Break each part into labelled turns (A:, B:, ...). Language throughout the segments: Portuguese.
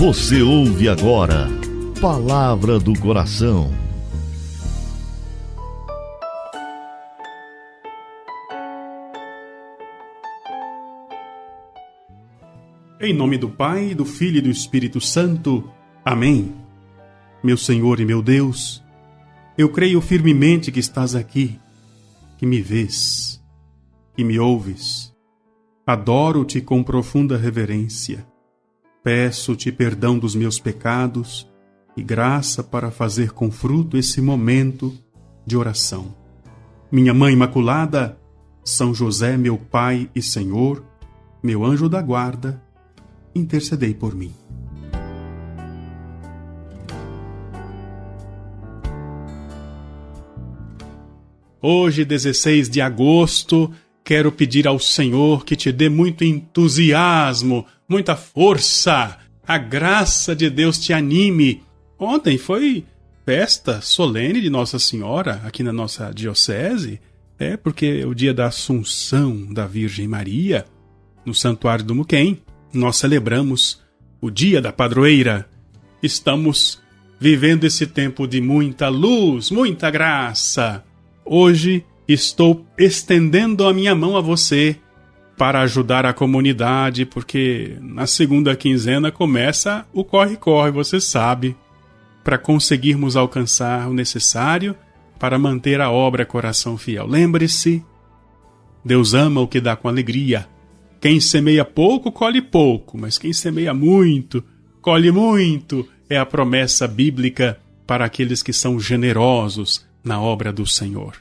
A: Você ouve agora Palavra do Coração.
B: Em nome do Pai, do Filho e do Espírito Santo. Amém. Meu Senhor e meu Deus, eu creio firmemente que estás aqui, que me vês, que me ouves. Adoro-te com profunda reverência. Peço-te perdão dos meus pecados e graça para fazer com fruto esse momento de oração. Minha Mãe Imaculada, São José, meu Pai e Senhor, meu anjo da guarda, intercedei por mim. Hoje, 16 de agosto, quero pedir ao Senhor que te dê muito entusiasmo, muita força, a graça de Deus te anime. Ontem foi festa solene de Nossa Senhora aqui na nossa diocese, porque é o dia da Assunção da Virgem Maria, no Santuário do Muquem. Nós celebramos o dia da padroeira. Estamos vivendo esse tempo de muita luz, muita graça. Hoje estou estendendo a minha mão a você para ajudar a comunidade, porque na segunda quinzena começa o corre-corre, você sabe, para conseguirmos alcançar o necessário para manter a obra Coração Fiel. Lembre-se, Deus ama o que dá com alegria. Quem semeia pouco, colhe pouco, mas quem semeia muito, colhe muito. É a promessa bíblica para aqueles que são generosos na obra do Senhor.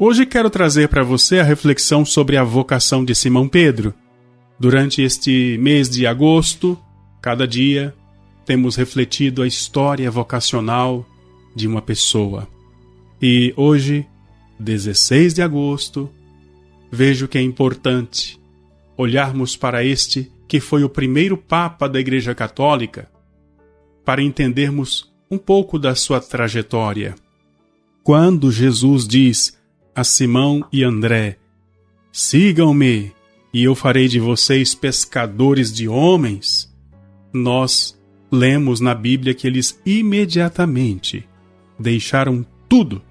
B: Hoje quero trazer para você a reflexão sobre a vocação de Simão Pedro. Durante este mês de agosto, cada dia, temos refletido a história vocacional de uma pessoa. E hoje, 16 de agosto, vejo que é importante olharmos para este que foi o primeiro Papa da Igreja Católica, para entendermos um pouco da sua trajetória. Quando Jesus diz a Simão e André: sigam-me e eu farei de vocês pescadores de homens, nós lemos na Bíblia que eles imediatamente deixaram tudo,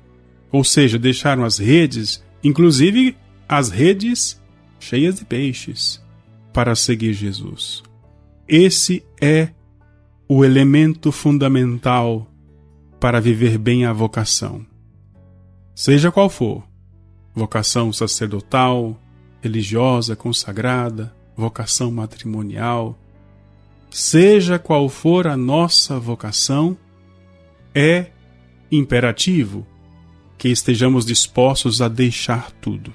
B: ou seja, deixaram as redes, inclusive as redes cheias de peixes, para seguir Jesus. Esse é o elemento fundamental para viver bem a vocação. Seja qual for, vocação sacerdotal, religiosa, consagrada, vocação matrimonial, seja qual for a nossa vocação, é imperativo que estejamos dispostos a deixar tudo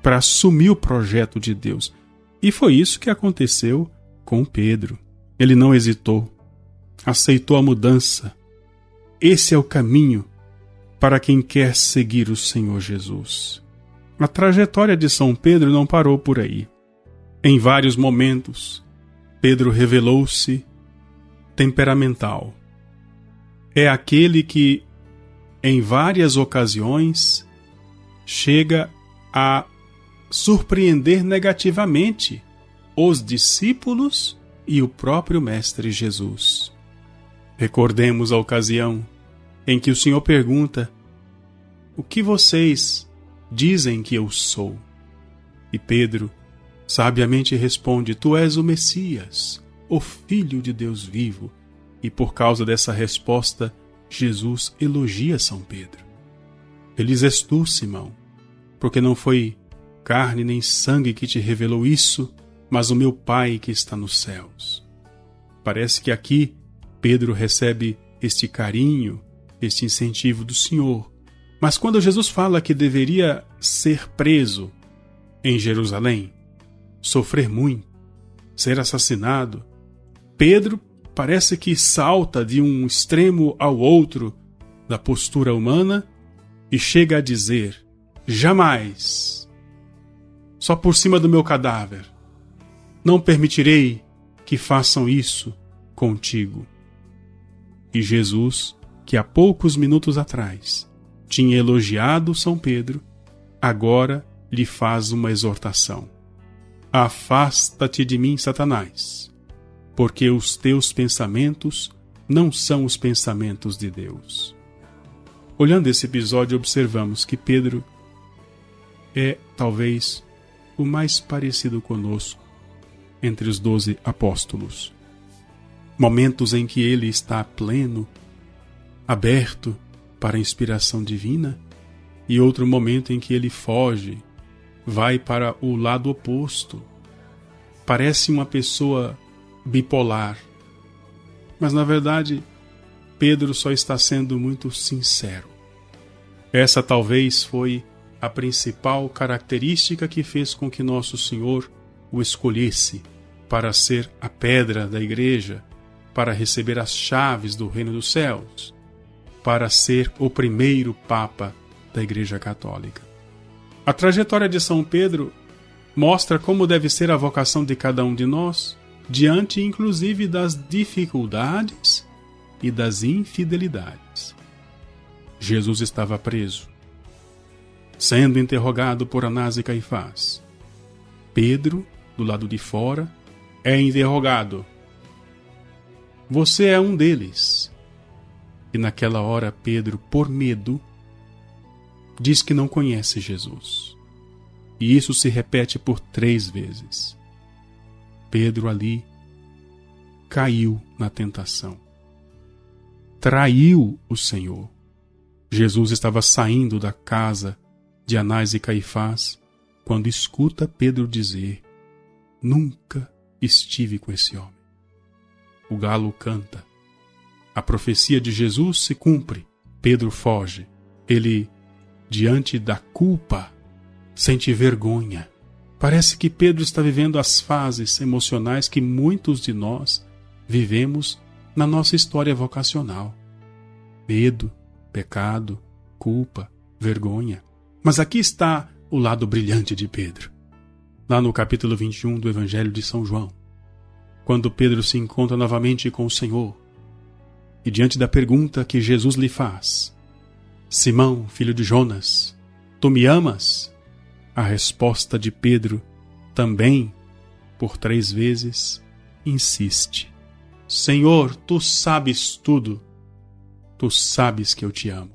B: para assumir o projeto de Deus. E foi isso que aconteceu com Pedro. Ele não hesitou, aceitou a mudança. Esse é o caminho para quem quer seguir o Senhor Jesus. A trajetória de São Pedro não parou por aí. Em vários momentos, Pedro revelou-se temperamental. É aquele que, em várias ocasiões, chega a surpreender negativamente os discípulos e o próprio Mestre Jesus. Recordemos a ocasião em que o Senhor pergunta: o que vocês dizem que eu sou? E Pedro sabiamente responde: tu és o Messias, o Filho de Deus vivo. E por causa dessa resposta, Jesus elogia São Pedro. Feliz és tu, Simão, porque não foi carne nem sangue que te revelou isso, mas o meu Pai que está nos céus. Parece que aqui Pedro recebe este carinho, este incentivo do Senhor. Mas quando Jesus fala que deveria ser preso em Jerusalém, sofrer muito, ser assassinado, Pedro parece que salta de um extremo ao outro da postura humana e chega a dizer: jamais, só por cima do meu cadáver, não permitirei que façam isso contigo. E Jesus, que há poucos minutos atrás tinha elogiado São Pedro, agora lhe faz uma exortação. Afasta-te de mim, Satanás, porque os teus pensamentos não são os pensamentos de Deus. Olhando esse episódio, observamos que Pedro é, talvez, o mais parecido conosco entre os 12 apóstolos. Momentos em que ele está pleno, aberto para a inspiração divina, e outro momento em que ele foge, vai para o lado oposto. Parece uma pessoa bipolar. Mas, na verdade, Pedro só está sendo muito sincero. Essa talvez foi a principal característica que fez com que Nosso Senhor o escolhesse para ser a pedra da igreja, para receber as chaves do reino dos céus, para ser o primeiro Papa da Igreja Católica. A trajetória de São Pedro mostra como deve ser a vocação de cada um de nós, diante inclusive das dificuldades e das infidelidades. Jesus estava preso, sendo interrogado por Anás e Caifás. Pedro, do lado de fora, é interrogado. Você é um deles. E naquela hora Pedro, por medo, diz que não conhece Jesus. E isso se repete por 3 vezes. Pedro ali caiu na tentação. Traiu o Senhor. Jesus estava saindo da casa de Anás e Caifás quando escuta Pedro dizer: nunca estive com esse homem. O galo canta. A profecia de Jesus se cumpre. Pedro foge. Ele, diante da culpa, sente vergonha. Parece que Pedro está vivendo as fases emocionais que muitos de nós vivemos na nossa história vocacional. Medo, pecado, culpa, vergonha. Mas aqui está o lado brilhante de Pedro. Lá no capítulo 21 do Evangelho de São João, quando Pedro se encontra novamente com o Senhor, e diante da pergunta que Jesus lhe faz: Simão, filho de Jonas, tu me amas? A resposta de Pedro, também, por 3 vezes, insiste: Senhor, tu sabes tudo. Tu sabes que eu te amo.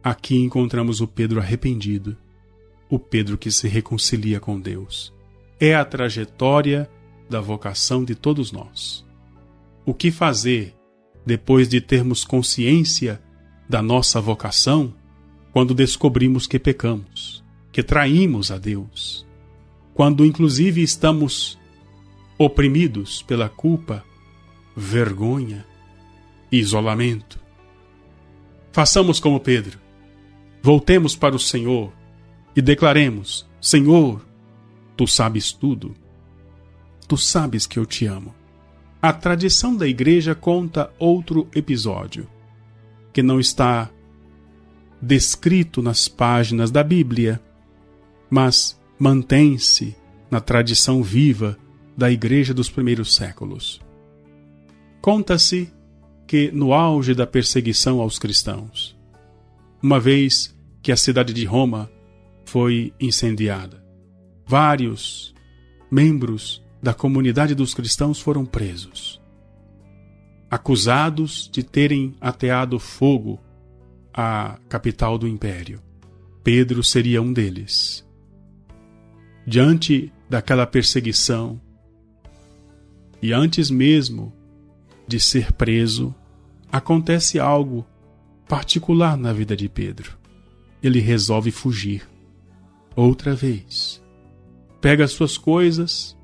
B: Aqui encontramos o Pedro arrependido, o Pedro que se reconcilia com Deus. É a trajetória da vocação de todos nós. O que fazer depois de termos consciência da nossa vocação quando descobrimos que pecamos, que traímos a Deus, quando inclusive estamos oprimidos pela culpa, vergonha e isolamento? Façamos como Pedro. Voltemos para o Senhor e declaremos: Senhor, tu sabes tudo. Tu sabes que eu te amo. A tradição da Igreja conta outro episódio, que não está descrito nas páginas da Bíblia, mas mantém-se na tradição viva da Igreja dos primeiros séculos. Conta-se que, no auge da perseguição aos cristãos, uma vez que a cidade de Roma foi incendiada, vários membros da comunidade dos cristãos foram presos, acusados de terem ateado fogo à capital do império. Pedro seria um deles. Diante daquela perseguição, e antes mesmo de ser preso, acontece algo particular na vida de Pedro. Ele resolve fugir. Outra vez. Pega as suas coisas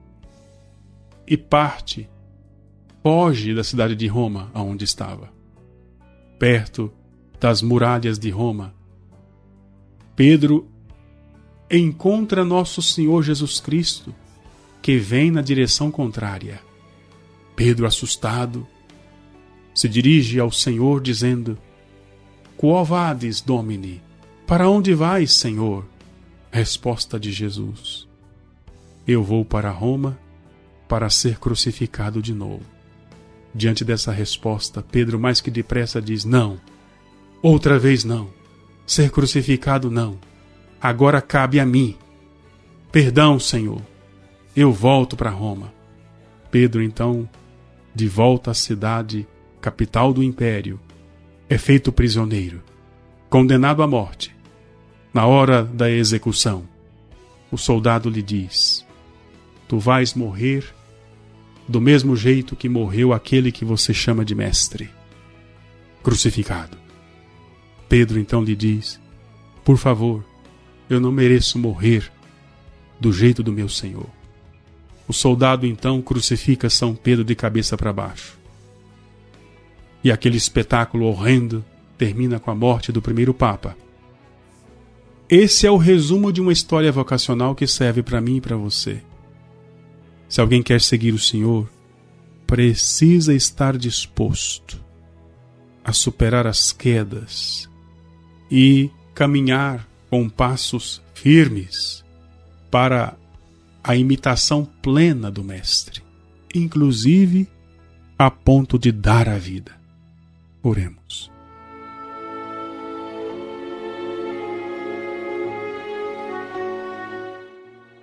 B: e parte. Foge da cidade de Roma, aonde estava. Perto das muralhas de Roma, Pedro encontra Nosso Senhor Jesus Cristo, que vem na direção contrária. Pedro, assustado, se dirige ao Senhor dizendo: Quo vadis, Domini? Para onde vais, Senhor? Resposta de Jesus: Eu vou para Roma para ser crucificado de novo. Diante dessa resposta, Pedro mais que depressa diz: Não, outra vez não. Ser crucificado não. Agora cabe a mim. Perdão, Senhor. Eu volto para Roma. Pedro, então, de volta à cidade, capital do império, é feito prisioneiro, condenado à morte. Na hora da execução, o soldado lhe diz: tu vais morrer do mesmo jeito que morreu aquele que você chama de mestre, crucificado. Pedro então lhe diz: por favor, eu não mereço morrer do jeito do meu Senhor. O soldado então crucifica São Pedro de cabeça para baixo. E aquele espetáculo horrendo termina com a morte do primeiro Papa. Esse é o resumo de uma história vocacional que serve para mim e para você. Se alguém quer seguir o Senhor, precisa estar disposto a superar as quedas e caminhar com passos firmes para a imitação plena do Mestre, inclusive a ponto de dar a vida. Oremos.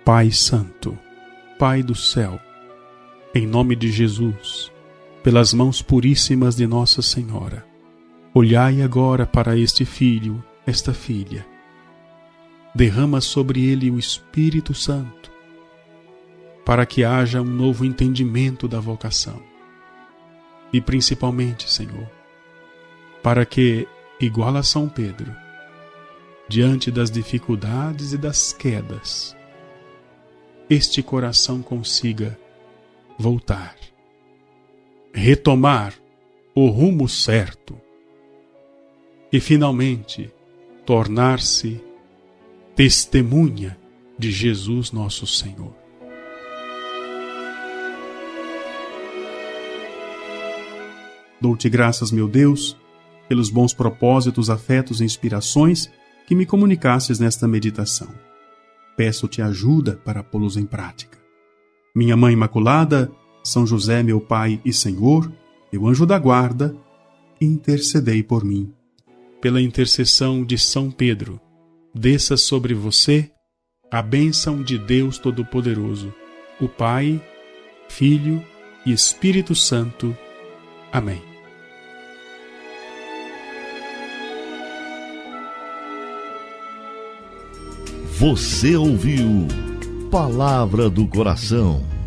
B: Pai Santo, Pai do céu, em nome de Jesus, pelas mãos puríssimas de Nossa Senhora, olhai agora para este filho, esta filha. Derrama sobre ele o Espírito Santo, para que haja um novo entendimento da vocação. E principalmente, Senhor, para que, igual a São Pedro, diante das dificuldades e das quedas, este coração consiga voltar, retomar o rumo certo e, finalmente, tornar-se testemunha de Jesus nosso Senhor. Dou-te graças, meu Deus, pelos bons propósitos, afetos e inspirações que me comunicastes nesta meditação. Peço-te ajuda para pô-los em prática. Minha Mãe Imaculada, São José, meu Pai e Senhor, meu anjo da guarda, intercedei por mim. Pela intercessão de São Pedro, desça sobre você a bênção de Deus Todo-Poderoso, o Pai, Filho e Espírito Santo. Amém.
A: Você ouviu Palavra do Coração.